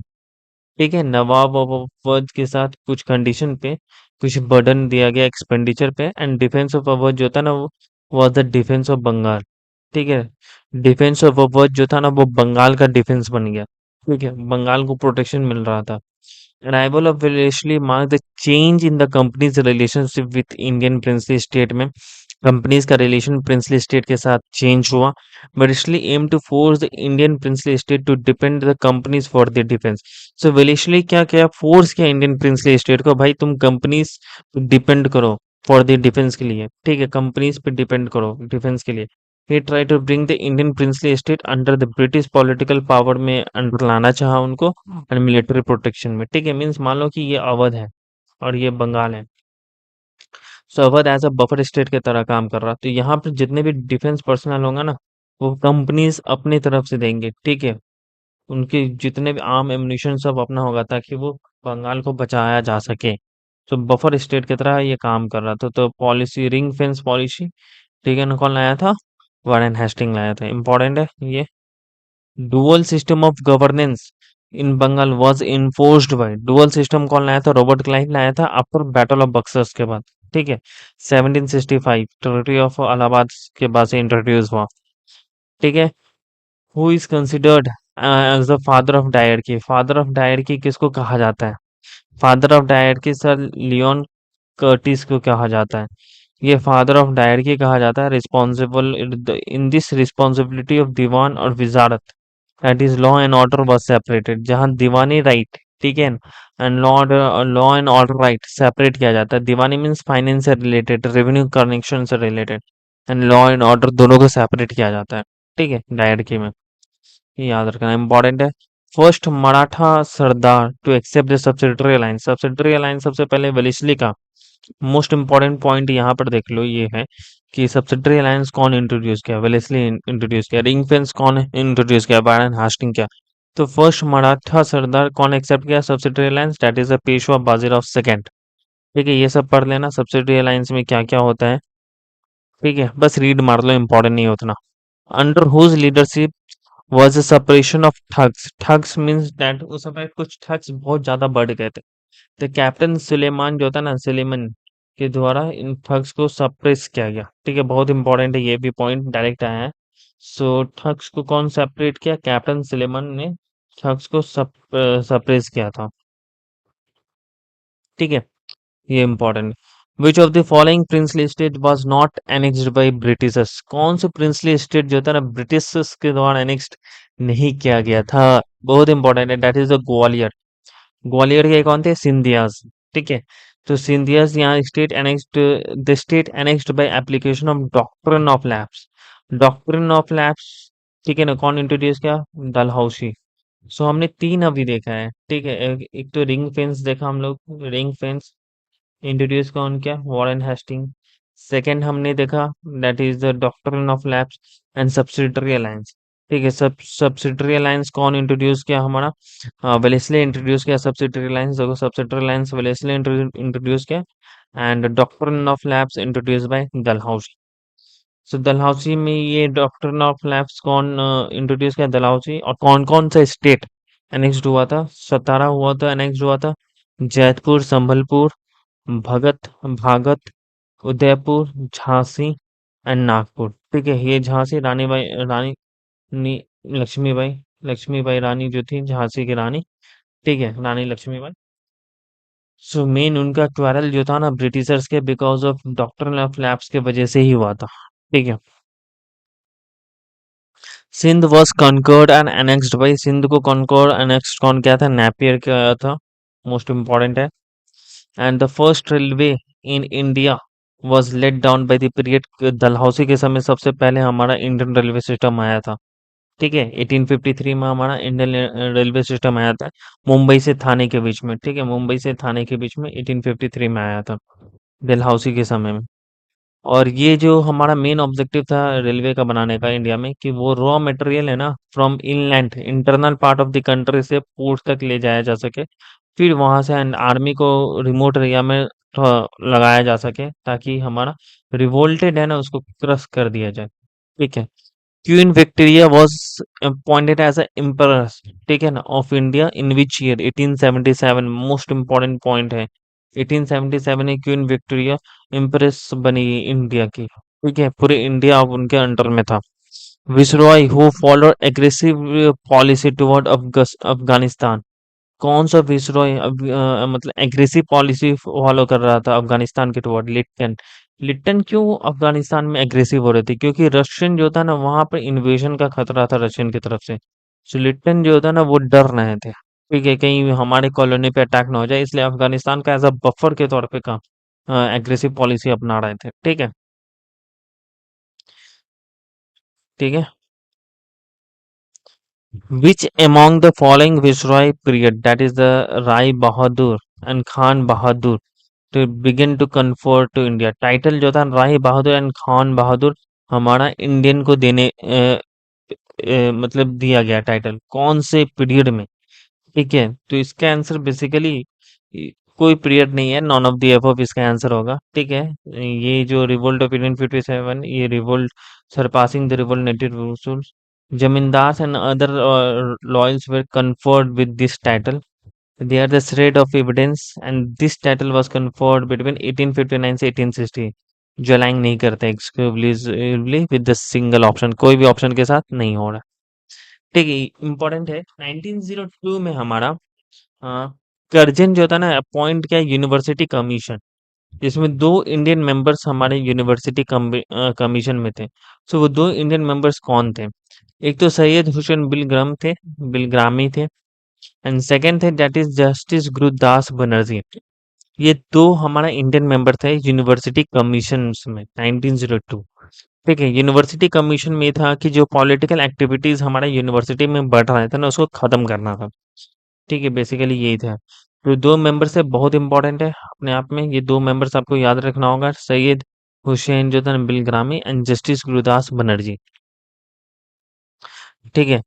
ठीक है, नवाब of Awadh के साथ कुछ कंडीशन पे कुछ बर्डन दिया गया एक्सपेंडिचर पे, एंड डिफेंस ऑफ अवध जो था ना वो was the defence of Bengal. ठीक है, डिफेंस ऑफ अवध जो था ना वो बंगाल का डिफेंस बन गया। ठीक है, बंगाल को प्रोटेक्शन मिल रहा था। Arrival of Wellesley mark the change in the company's relationship with Indian princely state में कंपनीज का रिलेशन प्रिंसली स्टेट के साथ चेंज हुआ। Wellesley aim to force the Indian princely state to depend the company's for the defence. So Wellesley क्या क्या force किया Indian princely state को, भाई तुम कंपनीज डिपेंड करो फॉर द डिफेंस के लिए। ठीक है, कंपनीज पे डिपेंड करो डिफेंस के लिए। he tried to bring the Indian princely estate under the British political power में अंडर लाना चाहा उनको, एंड मिलिट्री प्रोटेक्शन में। ठीक है, मीन्स मान लो कि ये अवध है और ये बंगाल है, so Awadh as a buffer state की तरह काम कर रहा। तो यहाँ पे जितने भी डिफेंस पर्सनल होंगे ना, वो कंपनीज अपनी तरफ से देंगे। ठीक है, उनके जितने भी आर्म एम्यूनिशन सब अपना होगा ताकि वो बंगाल को बचाया जा सके। तो बफर स्टेट की तरह ये काम कर रहा था। तो पॉलिसी रिंग फेंस पॉलिसी, ठीक है ना, कौन लाया था? वारेन हेस्टिंग लाया था। इंपॉर्टेंट है ये। Dual system of governance in Bengal was enforced by, dual system कौन लाया था? रॉबर्ट क्लाइव लाया था आफ्टर बैटल ऑफ बक्सर्स के बाद। ठीक है, 1765 ट्रिटी ऑफ इलाहाबाद के बाद से इंट्रोड्यूस हुआ। ठीक है, who is considered as the father of dyarchy, father of dyarchy किसको कहा जाता है? Father of dyarchy sir Lionel Curtis को कहा जाता है। ये फादर ऑफ डायरकी कहा जाता है। Responsible in this responsibility of Diwan और wizarat, that is law and order was separated. जहां दीवानी राइट, ठीक है, and law and order right separate किया जाता है। दीवानी मीन्स फाइनेंस से रिलेटेड, रेवेन्यू कनेक्शन से related, and law and order दोनों को सेपरेट किया जाता है। ठीक है, डायरकी में ये याद रखना इंपॉर्टेंट है। First Maratha sardar to accept the subsidiary alliance, subsidiary alliance सबसे पहले वेलेस्ली का। मोस्ट इंपॉर्टेंट पॉइंट यहाँ पर देख लो, ये है कि सब्सिडरी अलायंस कौन इंट्रोड्यूस किया? वेलेस्ली इंट्रोड्यूस किया। रिंग फेंस कौन इंट्रोड्यूस किया? बैरन हास्टिंग किया। तो फर्स्ट मराठा सरदार कौन एक्सेप्ट किया subsidiary alliance? That is the Peshwa Bajirao second. ठीक है, ये सब पढ़ लेना सब्सिडरी अलायंस में क्या क्या होता है। ठीक है, बस रीड मार लो, इंपॉर्टेंट नहीं है उतना। Under whose leadership was a separation of thugs, thugs means that उस समय कुछ ठग्स बहुत ज्यादा बढ़ गए थे। तो कैप्टन सुलेमान जो था ना, सुलेमान के द्वारा इन ठग्स को सप्रेस किया गया। ठीक है, बहुत इंपॉर्टेंट है, ये भी पॉइंट डायरेक्ट आया है। सो ठग्स को कौन सेपरेट किया? कैप्टन सुलेमान ने ठग्स को सप्रेस किया था। ठीक है, ये important. Which of the following princely state was not annexed by Britishers, कौन से प्रिंसली स्टेट जो था ना ब्रिटिशर्स के द्वारा एनेक्स्ड नहीं किया गया था? बहुत इंपॉर्टेंट है, that is the Gwalior. Gwalior के कौन थे? सिंधियाज। ठीक है, तो सिंधियाज यहाँ state annexed, the state annexed by application of doctrine of lapse, doctrine of lapse. ठीक है ना, कौन इंट्रोड्यूस किया? डलहौसी। सो हमने तीन अभी देखा है। ठीक है, एक तो रिंग फेंस देखा हम लोग, रिंग फेंस इंट्रोड्यूस कौन किया? Warren Hasting. सेकंड हमने देखा, that is the doctrine of lapse and subsidiary alliance. ठीक है, सब्सिडरी अलायंस कौन इंट्रोड्यूस किया? हमारा वेलेस्ली इंट्रोड्यूस किया सब्सिडरी अलायंस। देखो, सब्सिडरी अलायंस वेलेस्ली इंट्रोड्यूस किया, and doctrine of lapse introduce by Dalhousie. So Dalhousie में ये डॉक्ट्रिन ऑफ लैप्स कौन इंट्रोड्यूस किया? डलहौसी। और कौन कौन सा स्टेट एनेक्स्ड हुआ था? सतारा हुआ था, एनेक्स्ड हुआ था। जैतपुर, संभलपुर, भगत भागत, उदयपुर, झांसी एंड नागपुर। ठीक है, ये झांसी रानीबाई रानी नी, लक्ष्मीबाई, लक्ष्मीबाई रानी जो थी झांसी की रानी। ठीक है, रानी लक्ष्मीबाई। सो मेन उनका क्वारल जो था ना ब्रिटिशर्स के, because of doctrine of lapse के वजह से ही हुआ था। ठीक है, Sindh was conquered and annexed भाई, सिंध को कॉन्कर अनेक्स्ट कौन किया था? नेपियर किया था। मोस्ट इम्पोर्टेंट है। And the first railway in India was let down by the period, Dalhousie के समय सबसे पहले हमारा इंडियन रेलवे सिस्टम आया था। ठीक है, 1853 में हमारा इंडियन रेलवे सिस्टम आया था, मुंबई से थाने के बीच में। ठीक है, मुंबई से थाने के बीच में 1853 में आया था, डलहौसी के समय में। और ये जो हमारा मेन ऑब्जेक्टिव था रेलवे का बनाने का इंडिया में, कि वो रॉ मटेरियल है ना, from inland internal part of the country से पोर्ट तक ले जाया जा सके, फिर वहां से आर्मी को रिमोट एरिया में लगाया जा सके, ताकि हमारा रिवोल्टेड है ना उसको क्रश कर दिया जाए। ठीक है, Queen Victoria was appointed as a empress, ठीक है ना, of India in which year? 1877। Most important point है, 1877 में क्वीन विक्टोरिया एम्प्रेस बनी इंडिया की। ठीक है, पूरे इंडिया अब उनके अंडर में था। Viceroy who followed aggressive policy toward Afghanistan. कौन सा विसरॉय मतलब एग्रेसिव पॉलिसी फॉलो कर रहा था अफगानिस्तान के टुवर्ड? लिप्टन। लिप्टन क्यों अफगानिस्तान में एग्रेसिव हो रहे थे? क्योंकि रशियन जो था ना, वहां पर इन्वेजन का खतरा था रशियन की तरफ से। सो लिप्टन जो था ना, वो डर रहे थे, ठीक है, कहीं हमारे कॉलोनी पे अटैक ना हो जाए, इसलिए अफगानिस्तान का एज अ बफर के तौर पे काम एग्रेसिव पॉलिसी अपना रहे थे। ठीक है। ठीक है। Which among the following Viceroy period, that is the Rai Bahadur and Khan Bahadur, to begin to confer to India? Title जो था राय बहादुर एंड खान बहादुर, हमारा इंडियन को देने मतलब दिया गया टाइटल कौन से पीरियड में? ठीक है, तो इसका आंसर बेसिकली कोई पीरियड नहीं है, नॉन ऑफ द एबव इसका आंसर होगा। ठीक है, ये जो रिवोल्ट ऑफ 1857, ये revolt surpassing the revolt native rules, zamindars and other loyals were conferred with this title. They are the shred of evidence and this title was conferred between 1859 से 1860। जो align नहीं करते exclusively with the single option, कोई भी option के साथ नहीं हो रहा। ठीक है, इंपॉर्टेंट है। 1902 में हमारा कर्जन जो था ना, अपॉइंट किया यूनिवर्सिटी कमीशन, जिसमें दो इंडियन मेंबर्स हमारे यूनिवर्सिटी कमीशन में थे। सो वो दो इंडियन मेंबर्स कौन थे? एक तो सैयद हुसैन बिलग्रामी थे, एंड सेकंड थे that is justice Gurudas Banerjee. ये दो हमारा इंडियन मेंबर थे यूनिवर्सिटी कमीशन में 1902। ठीक है, यूनिवर्सिटी कमीशन में ये था कि जो पॉलिटिकल एक्टिविटीज हमारे यूनिवर्सिटी में बढ़ रहे थे ना, उसको खत्म करना था। ठीक है, बेसिकली यही था। तो दो मेंबर्स है, बहुत इंपॉर्टेंट है अपने आप में, ये दो मेंबर्स आपको याद रखना होगा, सैयद हुसैन जो था बिलग्रामी एंड जस्टिस गुरुदास बनर्जी। ठीक है,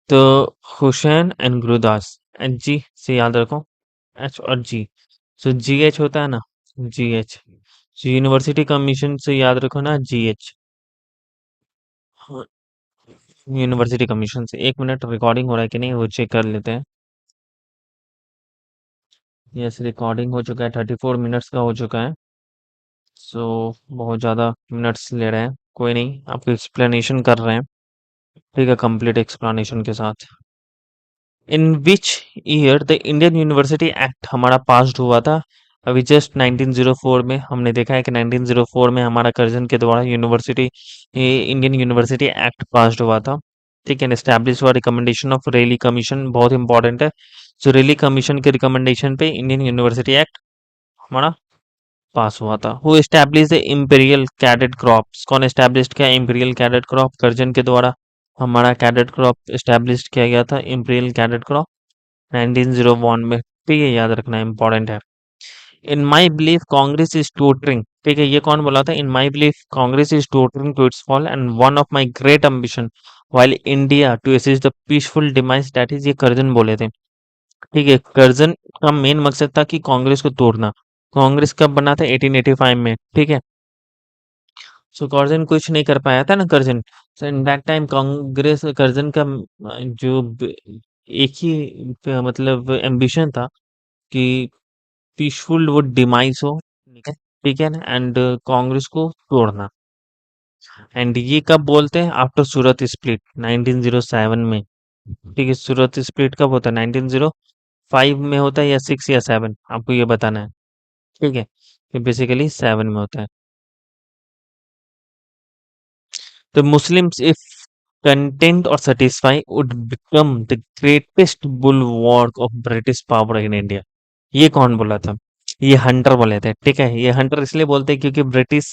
तो Hussain and Gurudas, H G से याद रखो, एच और जी। सो जी एच होता है ना, जी एच, यूनिवर्सिटी कमीशन से याद रखो ना, जी एच। यूनिवर्सिटी कमीशन से। एक मिनट, रिकॉर्डिंग हो रहा है कि नहीं वो चेक कर लेते हैं। यस, रिकॉर्डिंग हो चुका है, 34 मिनट्स का हो चुका है। सो बहुत ज़्यादा मिनट्स ले रहे हैं, कोई नहीं, आपको एक्सप्लेनेशन कर रहे हैं। ठीक है, कंप्लीट एक्सप्लेनेशन के साथ। In which year the Indian university act हमारा पास्ड हुआ था? अभी जस्ट 1904 में हमने देखा है कि 1904 में हमारा कर्जन के द्वारा university Indian university act passed हुआ था। ठीक है, एस्टैब्लिश हुआ रिकमेंडेशन ऑफ रेली कमीशन, बहुत इंपॉर्टेंट है। सो रेली कमीशन के रिकमेंडेशन पे इंडियन यूनिवर्सिटी एक्ट हमारा पास हुआ था। Who establish the imperial cadet crops, कौन एस्टैब्लिश किया इंपीरियल कैडेट क्रॉप? कर्जन के द्वारा हमारा कैडेट क्रॉप एस्टैब्लिश किया गया था, इंपीरियल कैडेट क्रॉप 1901 में। ठीक है, याद रखना इंपॉर्टेंट है। In my belief Congress is tottering, ठीक है, ये कौन बोला था? In my belief Congress is tottering to its fall and one of my great ambition while India to assist the peaceful demise, that is, ये कर्जन बोले थे। ठीक है, कर्जन का मेन मकसद था कि कांग्रेस को तोड़ना। कांग्रेस कब बना था? 1885 में। ठीक है, सो कर्जन कुछ नहीं कर पाया था ना Curzon. So in that time Congress Curzon का जो एक ही मतलब एम्बिशन था कि पीसफुल वो डिमाइस हो। ठीक है ना, एंड कांग्रेस को तोड़ना। एंड ये कब बोलते हैं? आफ्टर सूरत स्प्लिट 1907 में। ठीक है, सूरत स्प्लिट कब होता है? 1905 में होता है, या 6 या 7, आपको ये बताना है। ठीक है, ये बेसिकली 7 में होता है। तो मुस्लिम्स कंटेंट और satisfy would become the greatest bulwark of British power in India. ये कौन बोला था? ये हंटर बोले थे। ठीक है, ये हंटर इसलिए बोलते हैं क्योंकि ब्रिटिश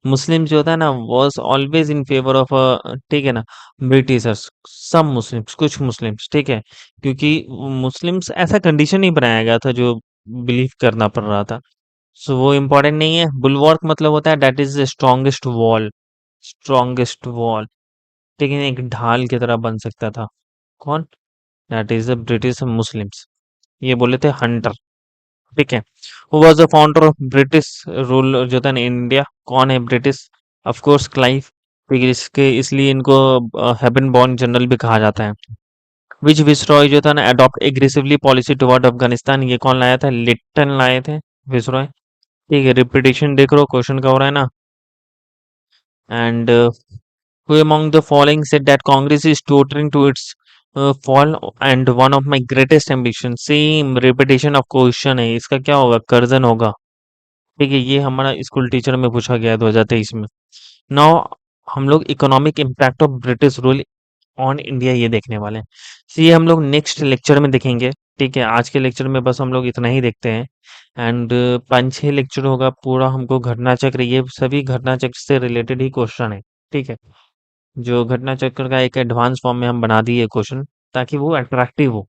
मुस्लिम जो होता है ना was always in favour of, ठीक है ना, ब्रिटिशर्स। सब मुस्लिम्स, कुछ मुस्लिम्स, ठीक है, क्योंकि मुस्लिम्स ऐसा कंडीशन ही बनाया गया था जो बिलीव करना पड़ रहा था। सो वो इम्पोर्टेंट नहीं है। बुलवॉर्क मतलब होता है that is the strongest wall. Strongest wall, ठीक है, एक ढाल की तरह बन सकता था। कौन? That is the British Muslims. ये बोले थे हंटर। ठीक है। Who was the founder of British rule जो था ना इंडिया? कौन है ब्रिटिश? Of course Clive. ठीक है, इसके इसलिए इनको हेवन बॉर्न जनरल भी कहा जाता है। विच विसरॉय जो था ना adopt aggressively policy toward Afghanistan? ये कौन लाया था? लिट्टन लाए थे विसरॉय। ठीक है, रिपीटेशन देख रहे हो, क्वेश्चन का हो रहा है ना। And who among the following said that Congress is tottering to its fall and one of my greatest ambitions? Same repetition of question है, इसका क्या होगा? कर्जन होगा। ठीक है, ये हमारा स्कूल टीचर में पूछा गया 2023 में। नाउ हम लोग economic impact of British rule on India ये देखने वाले हैं। So, ये हम लोग नेक्स्ट लेक्चर में देखेंगे। ठीक है, आज के लेक्चर में बस हम लोग इतना ही देखते हैं। एंड 5-6 लेक्चर होगा पूरा हमको घटना चक्र, ये सभी घटना चक्र से रिलेटेड ही क्वेश्चन है। ठीक है, जो घटना चक्र का एक एडवांस फॉर्म में हम बना दिए क्वेश्चन, ताकि वो अट्रैक्टिव हो।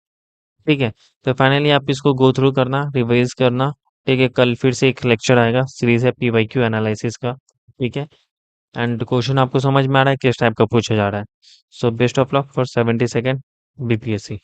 ठीक है, तो फाइनली आप इसको गो थ्रू करना, रिवाइज करना। ठीक है, कल फिर से एक लेक्चर आएगा, सीरीज है पीवाईक्यू एनालिसिस का। ठीक है, एंड क्वेश्चन आपको समझ में आ रहा है किस टाइप का पूछा जा रहा है? So best of luck for 72nd BPSC.